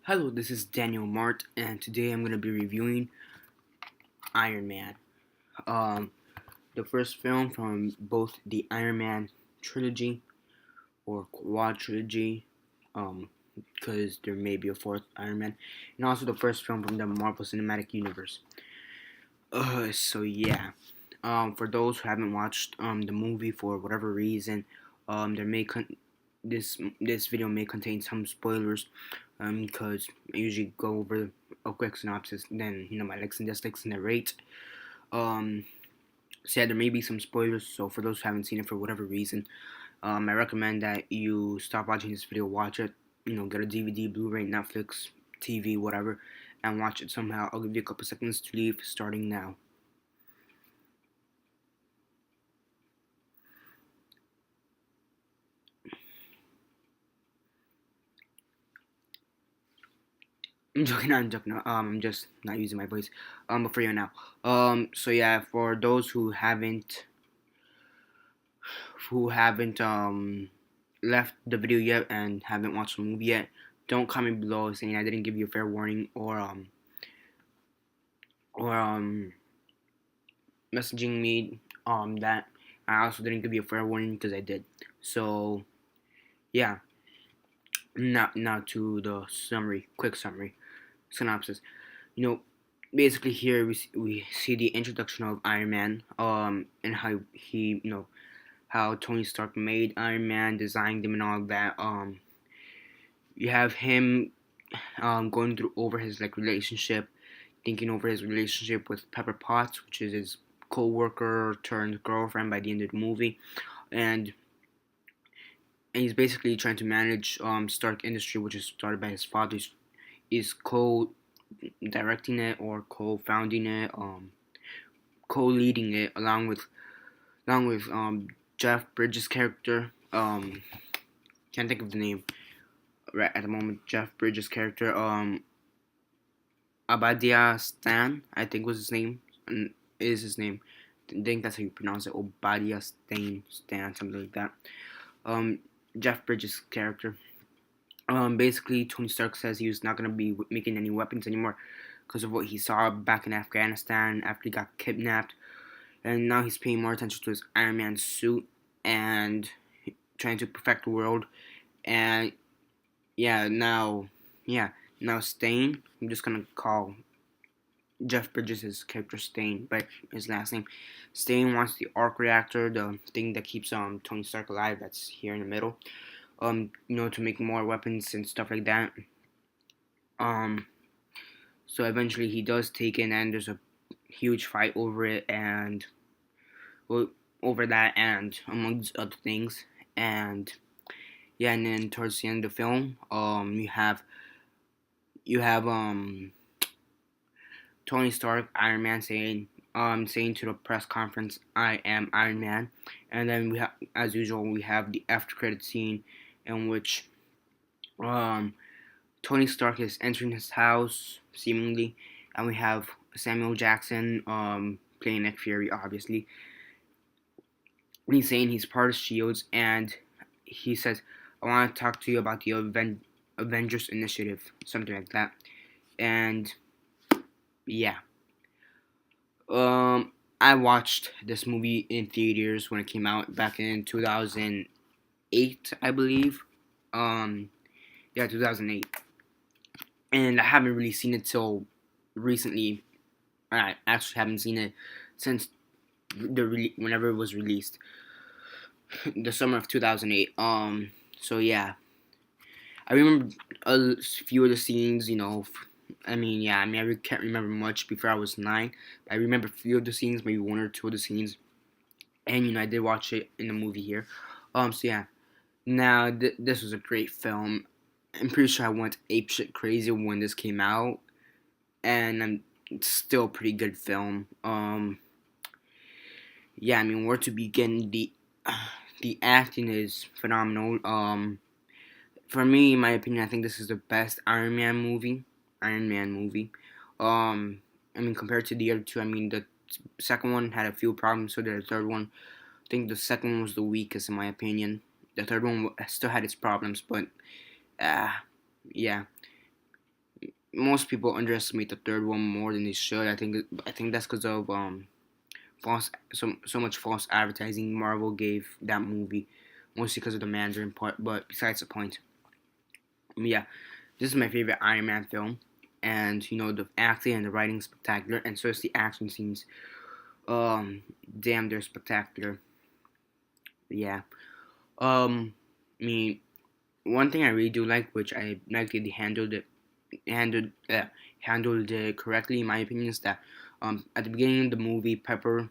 Hello, this is Daniel Mart, and today I'm going to be reviewing Iron Man. Um, the first film from both the Iron Man trilogy or quadrilogy, because there may be a fourth Iron Man, and also the first film from the Marvel Cinematic Universe. So yeah, for those who haven't watched the movie for whatever reason, there may this video may contain some spoilers, because I usually go over a quick synopsis, then my likes and dislikes and the rate. Um, so yeah, there may be some spoilers. So for those who haven't seen it for whatever reason, I recommend that you stop watching this video, watch it. Get a DVD, Blu-ray, Netflix, TV, whatever, and watch it somehow. I'll give you a couple seconds to leave, starting now. I'm joking. No, I'm joking. No, I'm just not using my voice. But for you now. So yeah, for those who haven't left the video yet and haven't watched the movie yet, don't comment below saying I didn't give you a fair warning or messaging me that I also didn't give you a fair warning, because I did. So yeah, now to the quick summary, synopsis. You know, Basically here we see the introduction of Iron Man, and how how Tony Stark made Iron Man, designed him and all that. You have him going through over his relationship, thinking over his relationship with Pepper Potts, which is his co-worker turned girlfriend by the end of the movie, and he's basically trying to manage Stark Industry, which is started by his father. Is co-directing it or co-founding it, co-leading it along with Jeff Bridges' character. Can't think of the name right at the moment. Jeff Bridges' character. Abadia Stan, I think was his name, and is his name. I think that's how you pronounce it. Obadia Stan, something like that. Um, Jeff Bridges' character. Basically, Tony Stark says he was not gonna be making any weapons anymore because of what he saw back in Afghanistan after he got kidnapped, and now he's paying more attention to his Iron Man suit and trying to perfect the world. And yeah, now Stain. I'm just gonna call Jeff Bridges' character Stain by his last name. Stain wants the arc reactor, the thing that keeps Tony Stark alive. That's here in the middle. To make more weapons and stuff like that. Um, so eventually he does take it, and there's a huge fight over it, and well, over that, and amongst other things. And yeah, and then towards the end of the film, you have Tony Stark, Iron Man, saying to the press conference, "I am Iron Man," and then as usual, we have the after credit scene, in which um Tony Stark is entering his house seemingly, and we have Samuel Jackson playing Nick Fury, obviously. And he's saying he's part of Shields, and he says, "I want to talk to you about the Avengers Initiative," something like that. And yeah. I watched this movie in theaters when it came out back in 2008, I believe. Yeah, 2008. And I haven't really seen it till recently. I actually haven't seen it since whenever it was released, the summer of 2008. So yeah, I remember a few of the scenes. I really can't remember much before I was 9. But I remember a few of the scenes, maybe one or two of the scenes, and I did watch it in the movie here. So yeah, now this was a great film. I'm pretty sure I went apeshit crazy when this came out, and it's still a pretty good film. Yeah, where to begin? The acting is phenomenal. For me, in my opinion, I think this is the best Iron Man movie. Compared to the other two, the second one had a few problems. So did the third one. I think the second one was the weakest, in my opinion. The third one still had its problems, but yeah. most people underestimate the third one more than they should. I think that's because of so much false advertising Marvel gave that movie, mostly because of the Mandarin part. But besides the point, yeah, this is my favorite Iron Man film, and the acting and the writing is spectacular, and so is the action scenes. Um, Damn, they're spectacular. Yeah. Um, I mean, one thing I really do like, which I like they handled uh, handled it correctly, in my opinion, is that at the beginning of the movie, Pepper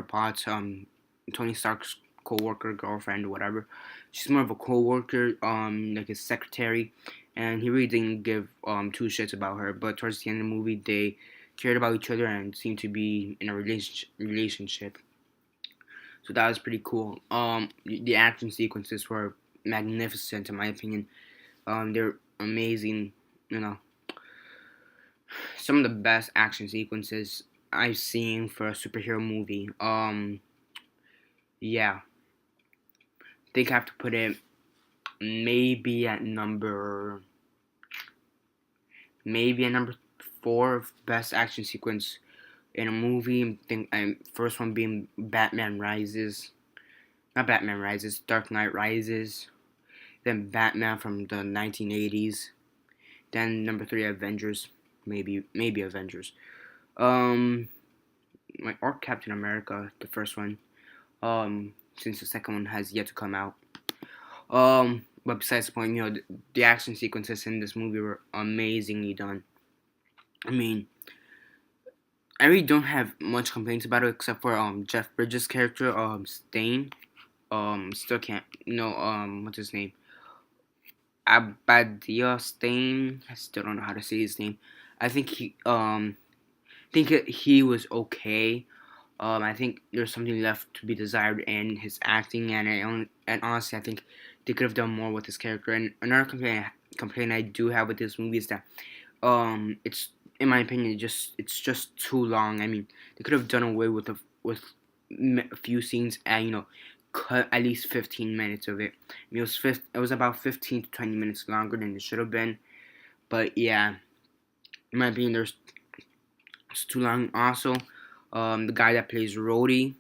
Potts, Tony Stark's co-worker, girlfriend, or whatever, she's more of a co-worker, like his secretary, and he really didn't give two shits about her. But towards the end of the movie, they cared about each other and seemed to be in a relationship. So that was pretty cool. The action sequences were magnificent, in my opinion. They're amazing. You know, some of the best action sequences I've seen for a superhero movie. Yeah, I think I have to put it maybe at number 4 of best action sequence in a movie. I think first one being Batman Rises, not Batman Rises, Dark Knight Rises. Then Batman from the 1980s. Then number 3 Avengers, maybe Avengers. Um, or Captain America, the first one. Since the second one has yet to come out. But besides the point, the action sequences in this movie were amazingly done. I mean, I really don't have much complaints about it except for Jeff Bridges' character, Stain. Still can't, what's his name? Abadia Stain. I still don't know how to say his name. I think he was okay. I think there's something left to be desired in his acting, and honestly, I think they could have done more with his character. And another complaint I do have with this movie is that it's, in my opinion, it's just too long. I mean, they could have done away with a few scenes and cut at least 15 minutes of it. I mean, it was about 15 to 20 minutes longer than it should have been. But yeah, in my opinion, it's too long. Also, the guy that plays Rodhi,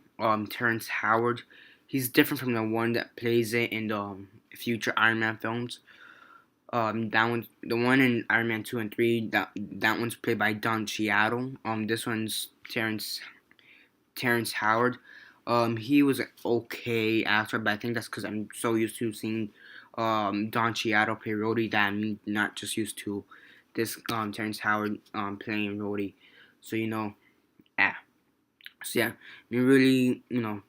Terrance Howard, he's different from the one that plays it in the future Iron Man films. The one in Iron Man 2 and 3, that one's played by Don Cheadle. This one's Terrance Howard. He was an okay actor, but I think that's because I'm so used to seeing Don Cheadle play Rodhi that I'm not just used to this Terrance Howard playing Rodhi. So yeah. So yeah, I mean, really, I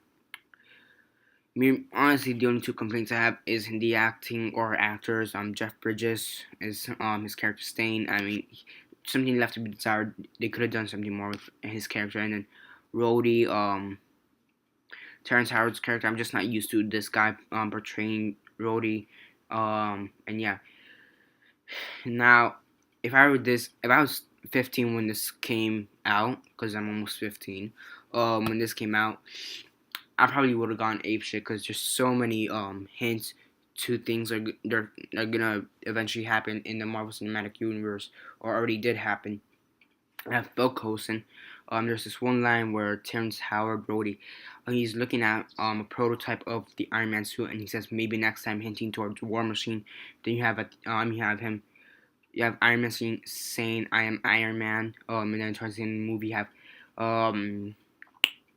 mean, honestly, the only two complaints I have is in the acting or actors. Jeff Bridges is his character Stain. I mean, something left to be desired. They could have done something more with his character. And then Rodhi, Terrance Howard's character, I'm just not used to this guy portraying Rodhi. And yeah. Now, if I was 15 when this came out, because I'm almost 15, when this came out, I probably would have gone apeshit because there's so many hints to things are gonna eventually happen in the Marvel Cinematic Universe, or already did happen. I have Phil Coulson. There's this one line where Terrance Howard Brody, he's looking at a prototype of the Iron Man suit, and he says maybe next time, hinting towards War Machine. Then you have Iron Man saying I am Iron Man. And then towards the end of the movie, you have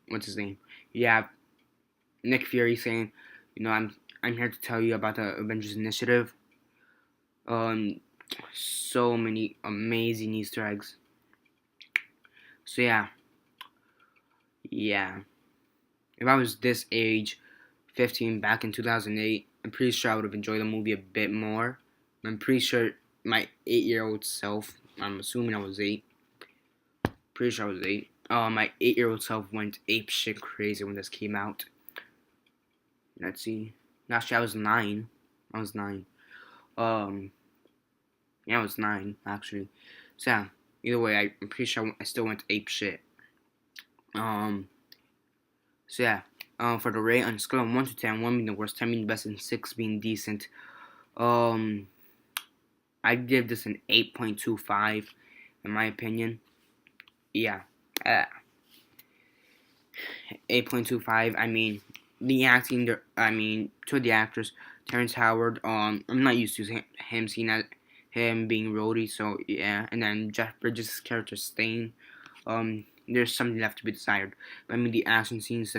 what's his name? You have Nick Fury saying, I'm here to tell you about the Avengers Initiative. So many amazing Easter eggs. So yeah. If I was this age, 15, back in 2008, I'm pretty sure I would have enjoyed the movie a bit more. I'm pretty sure my 8-year-old self, I'm assuming I was 8. Pretty sure I was 8. My 8-year-old self went ape shit crazy when this came out. Let's see. Actually, I was 9. I was 9. Yeah, I was 9, actually. So, yeah. Either way, I'm pretty sure I still went ape shit. So, yeah. For the rate, on a scale of 1 to 10, 1 being the worst, 10 being the best, and 6 being decent, I give this an 8.25. in my opinion. Yeah. Uh, 8.25. I mean, the acting. I mean, to the actors, Terrance Howard. I'm not used to him seeing as him being Rodhi. So yeah, and then Jeff Bridges' character Stain. There's something left to be desired. But I mean, the action scenes,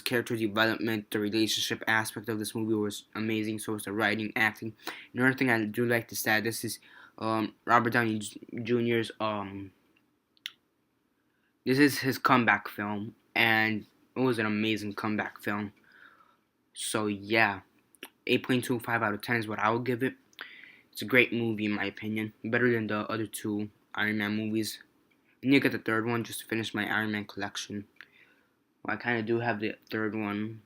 character development, the relationship aspect of this movie was amazing. So was the writing, acting. Another thing I do like to say, this is Robert Downey Jr.'s this is his comeback film, and it was an amazing comeback film. So yeah, 8.25 out of 10 is what I would give it. It's a great movie in my opinion, better than the other two Iron Man movies. I need to get the third one just to finish my Iron Man collection. Well, I kind of do have the third one,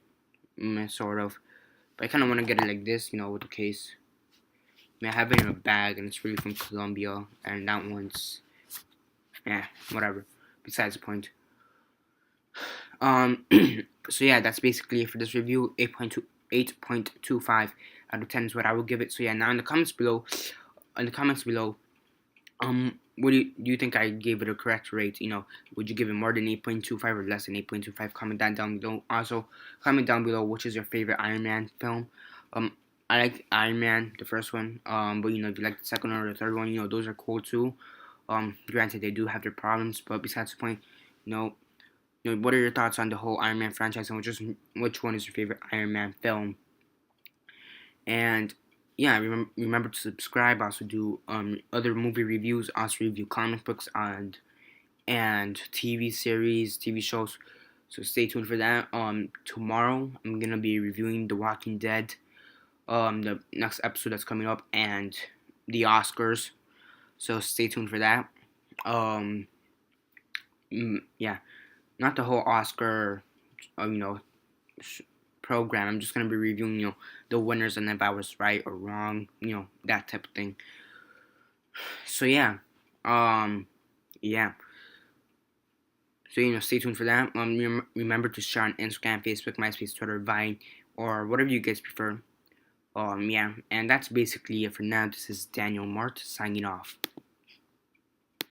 sort of, but I kind of want to get it like this, with the case. I mean, I have it in a bag, and it's really from Colombia, and that one's, whatever. Besides the point. So yeah, that's basically it for this review. 8.25 out of 10 is what I will give it. So yeah, now in the comments below, what do you think I gave it a correct rate? Would you give it more than 8.25 or less than 8.25? Comment that down below. Also, comment down below which is your favorite Iron Man film. I like Iron Man, the first one. But if you like the second or the third one, those are cool too. Granted, they do have their problems, but besides the point, what are your thoughts on the whole Iron Man franchise, and which one is your favorite Iron Man film? And yeah, remember to subscribe. Also do other movie reviews. Also review comic books and TV series, TV shows. So stay tuned for that. Tomorrow I'm gonna be reviewing The Walking Dead. The next episode that's coming up, and the Oscars. So stay tuned for that. Yeah, not the whole Oscar, program. I'm just gonna be reviewing, the winners and if I was right or wrong, that type of thing. So yeah, yeah. So stay tuned for that. Remember to share on Instagram, Facebook, MySpace, Twitter, Vine, or whatever you guys prefer. Yeah, and that's basically it for now. This is Daniel Mart signing off.